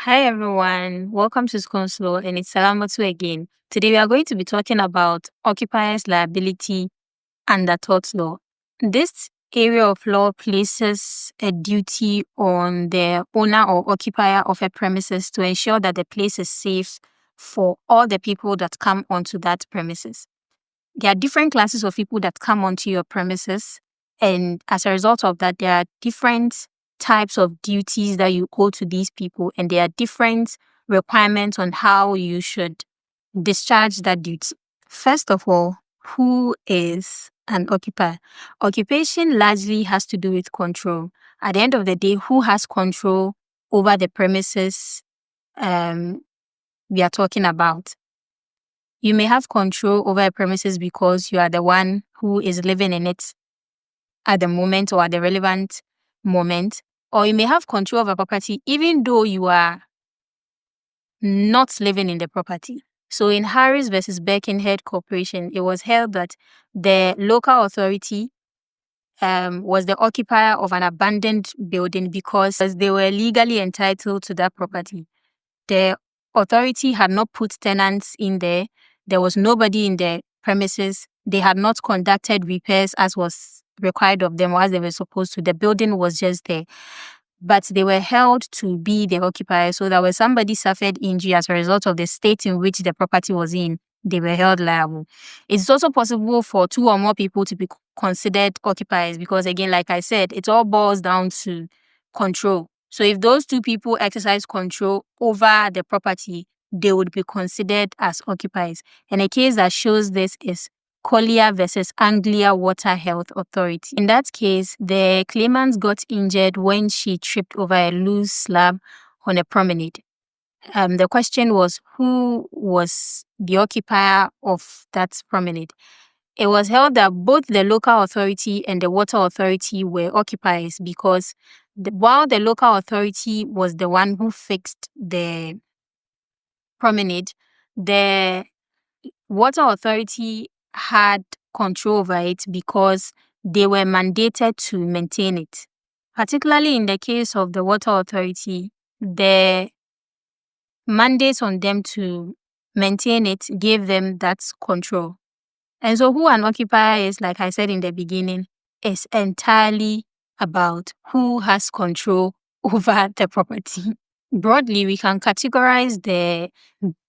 Hi everyone, welcome to Scones Law and it's Salamatu again. Today we are going to be talking about occupiers liability under tort law. This area of law places a duty on the owner or occupier of a premises to ensure that the place is safe for all the people that come onto that premises. There are different classes of people that come onto your premises, and as a result of that, there are different types of duties that you owe to these people, and there are different requirements on how you should discharge that duty. First of all, who is an occupier? Occupation largely has to do with control. At the end of the day, who has control over the premises we are talking about? You may have control over a premises because you are the one who is living in it at the moment or at the relevant moment. Or you may have control of a property even though you are not living in the property. So in Harris versus Birkenhead Corporation, it was held that the local authority was the occupier of an abandoned building because they were legally entitled to that property. The authority had not put tenants in there. There was nobody in the premises. They had not conducted repairs as was required of them or as they were supposed to. The building was just there. But they were held to be the occupier so that when somebody suffered injury as a result of the state in which the property was in, they were held liable. It's also possible for two or more people to be considered occupiers because, again, like I said, it all boils down to control. So if those two people exercise control over the property, they would be considered as occupiers. And a case that shows this is Collier versus Anglia Water Health Authority. In that case, the claimant got injured when she tripped over a loose slab on a promenade. The question was, who was the occupier of that promenade? It was held that both the local authority and the water authority were occupiers because while the local authority was the one who fixed the promenade, the water authority had control over it because they were mandated to maintain it. Particularly in the case of the water authority, the mandate on them to maintain it gave them that control. And so who an occupier is, like I said in the beginning, is entirely about who has control over the property. Broadly, we can categorize the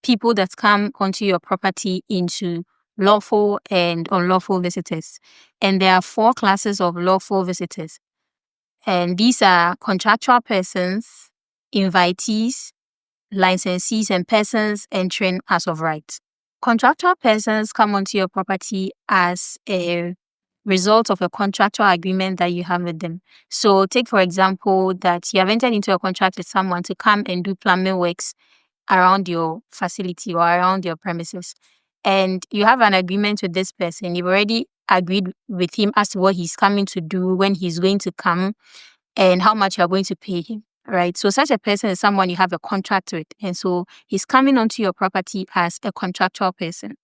people that come onto your property into lawful and unlawful visitors. And there are 4 classes of lawful visitors. And these are contractual persons, invitees, licensees, and persons entering as of right. Contractual persons come onto your property as a result of a contractual agreement that you have with them. So take, for example, that you have entered into a contract with someone to come and do plumbing works around your facility or around your premises. And you have an agreement with this person. You've already agreed with him as to what he's coming to do, when he's going to come, and how much you're going to pay him. Right. So such a person is someone you have a contract with. And so he's coming onto your property as a contractual person.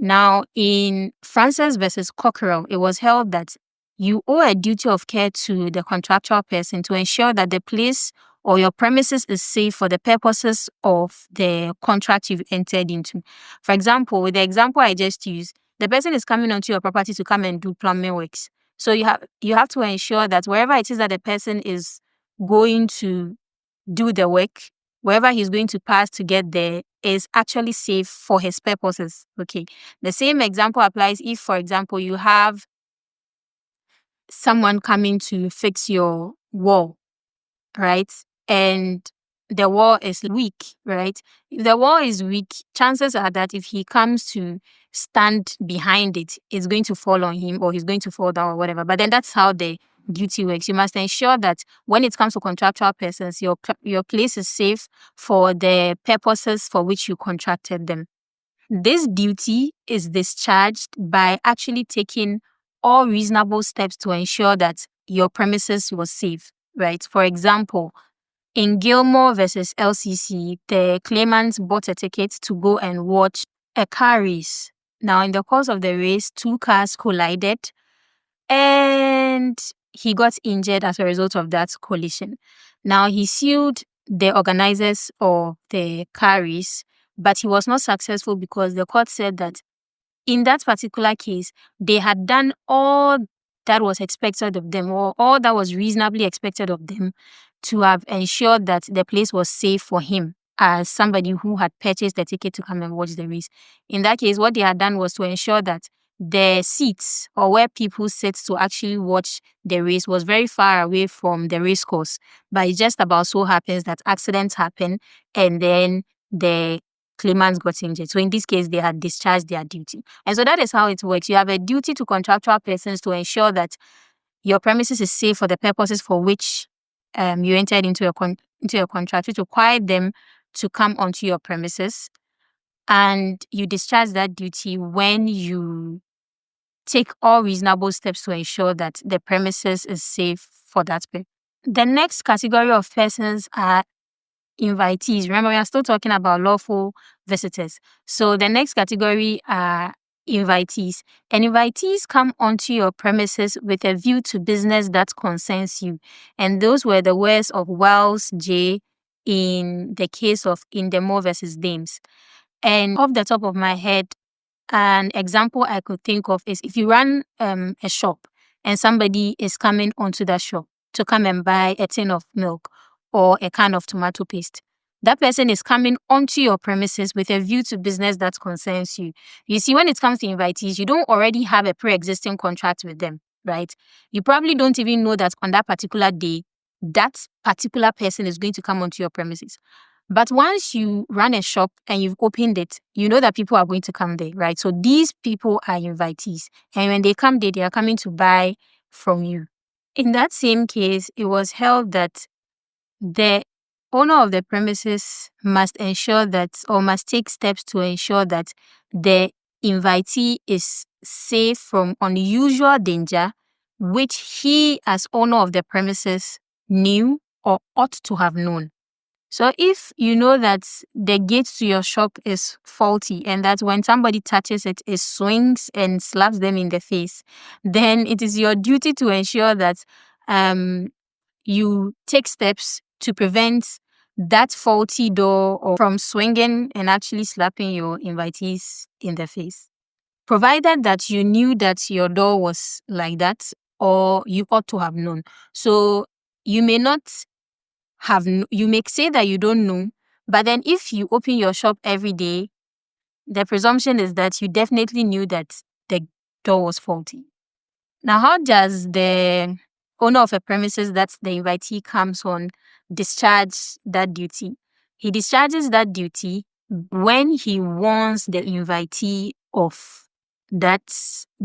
Now, in Francis versus Cockerell, it was held that you owe a duty of care to the contractual person to ensure that the place or your premises is safe for the purposes of the contract you've entered into. For example, with the example I just used, the person is coming onto your property to come and do plumbing works. So you have to ensure that wherever it is that the person is going to do the work, wherever he's going to pass to get there, is actually safe for his purposes. Okay. The same example applies if, for example, you have someone coming to fix your wall, right? And the wall is weak, right? If the wall is weak, chances are that if he comes to stand behind it, it's going to fall on him or he's going to fall down or whatever. But then that's how the duty works. You must ensure that when it comes to contractual persons, your place is safe for the purposes for which you contracted them. This duty is discharged by actually taking all reasonable steps to ensure that your premises was safe, right? For example, in Gilmore versus LCC, the claimant bought a ticket to go and watch a car race. Now, in the course of the race, 2 cars collided and he got injured as a result of that collision. Now, he sued the organizers of the car race, but he was not successful because the court said that in that particular case, they had done all that was expected of them, or all that was reasonably expected of them, to have ensured that the place was safe for him as somebody who had purchased the ticket to come and watch the race. In that case, what they had done was to ensure that the seats, or where people sit to actually watch the race, was very far away from the race course. But it just about so happens that accidents happen, and then the claimants got injured. So in this case, they had discharged their duty. And so that is how it works. You have a duty to contractual persons to ensure that your premises is safe for the purposes for which you entered into a contract, which required them to come onto your premises. And you discharge that duty when you take all reasonable steps to ensure that the premises is safe for that purpose. The next category of persons are invitees. Remember, we are still talking about lawful visitors. So the next category are invitees. And invitees come onto your premises with a view to business that concerns you. And those were the words of Wells J. in the case of Indemo versus Dames. And off the top of my head, an example I could think of is if you run a shop and somebody is coming onto that shop to come and buy a tin of milk or a can of tomato paste. That person is coming onto your premises with a view to business that concerns you. You see, when it comes to invitees, you don't already have a pre-existing contract with them, right? You probably don't even know that on that particular day, that particular person is going to come onto your premises. But once you run a shop and you've opened it, you know that people are going to come there, right? So these people are invitees. And when they come there, they are coming to buy from you. In that same case, it was held that the owner of the premises must ensure that, or must take steps to ensure that the invitee is safe from unusual danger, which he, as owner of the premises, knew or ought to have known. So if you know that the gate to your shop is faulty and that when somebody touches it, it swings and slaps them in the face, then it is your duty to ensure that you take steps to prevent that faulty door or from swinging and actually slapping your invitees in the face. Provided that you knew that your door was like that, or you ought to have known. So you may not you may say that you don't know, but then if you open your shop every day, the presumption is that you definitely knew that the door was faulty. Now, how does the owner of a premises that the invitee comes on discharge that duty? He discharges that duty when he warns the invitee of that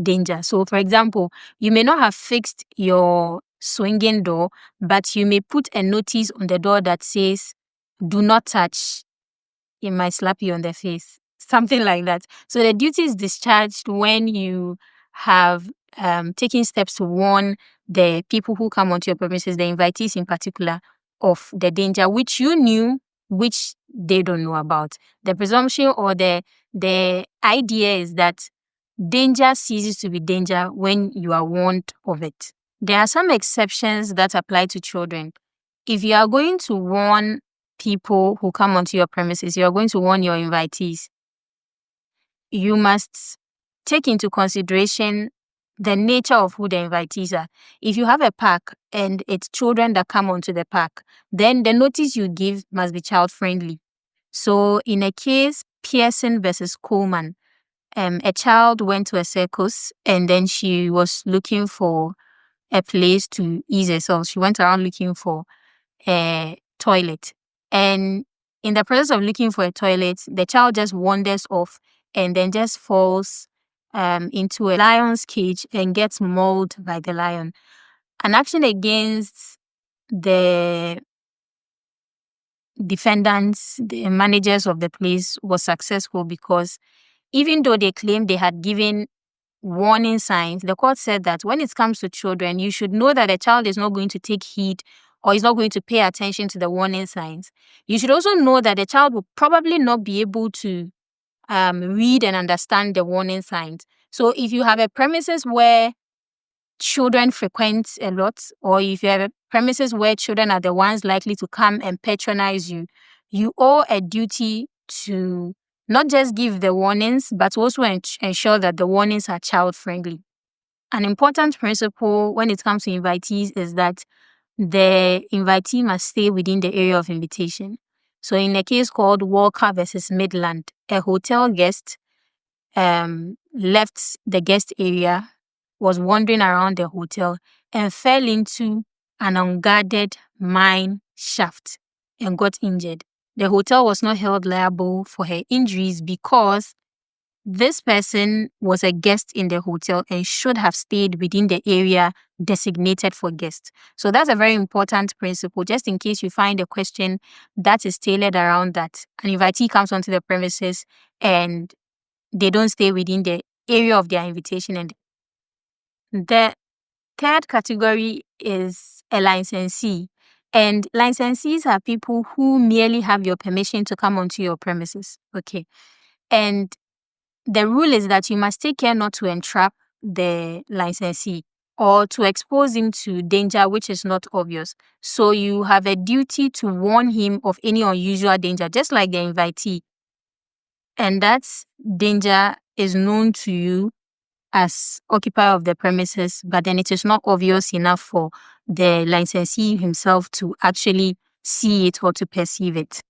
danger. So, for example, you may not have fixed your swinging door, but you may put a notice on the door that says, "Do not touch. It might slap you on the face." Something like that. So the duty is discharged when you have taken steps to warn the people who come onto your premises, the invitees in particular, of the danger which you knew, which they don't know about. The presumption or the idea is that danger ceases to be danger when you are warned of it. There are some exceptions that apply to children. If you are going to warn people who come onto your premises, you are going to warn your invitees, you must take into consideration the nature of who the invitees are. If you have a park and it's children that come onto the park, then the notice you give must be child-friendly. So in a case, Pearson versus Coleman, a child went to a circus and then she was looking for a place to ease herself. She went around looking for a toilet. And in the process of looking for a toilet, the child just wanders off and then just falls into a lion's cage and gets mauled by the lion. An action against the defendants, the managers of the place, was successful because even though they claimed they had given warning signs, the court said that when it comes to children, you should know that a child is not going to take heed or is not going to pay attention to the warning signs. You should also know that the child will probably not be able to read and understand the warning signs. So if you have a premises where children frequent a lot, or if you have a premises where children are the ones likely to come and patronize you, you owe a duty to not just give the warnings, but also ensure that the warnings are child-friendly. An important principle when it comes to invitees is that the invitee must stay within the area of invitation. So in a case called Walker versus Midland, a hotel guest left the guest area, was wandering around the hotel, and fell into an unguarded mine shaft and got injured. The hotel was not held liable for her injuries because this person was a guest in the hotel and should have stayed within the area designated for guests. So that's a very important principle, just in case you find a question that is tailored around that. An invitee comes onto the premises and they don't stay within the area of their invitation. And the third category is a licensee. And licensees are people who merely have your permission to come onto your premises. Okay. And the rule is that you must take care not to entrap the licensee or to expose him to danger which is not obvious. So you have a duty to warn him of any unusual danger, just like the invitee. And that danger is known to you as occupier of the premises, but then it is not obvious enough for the licensee himself to actually see it or to perceive it.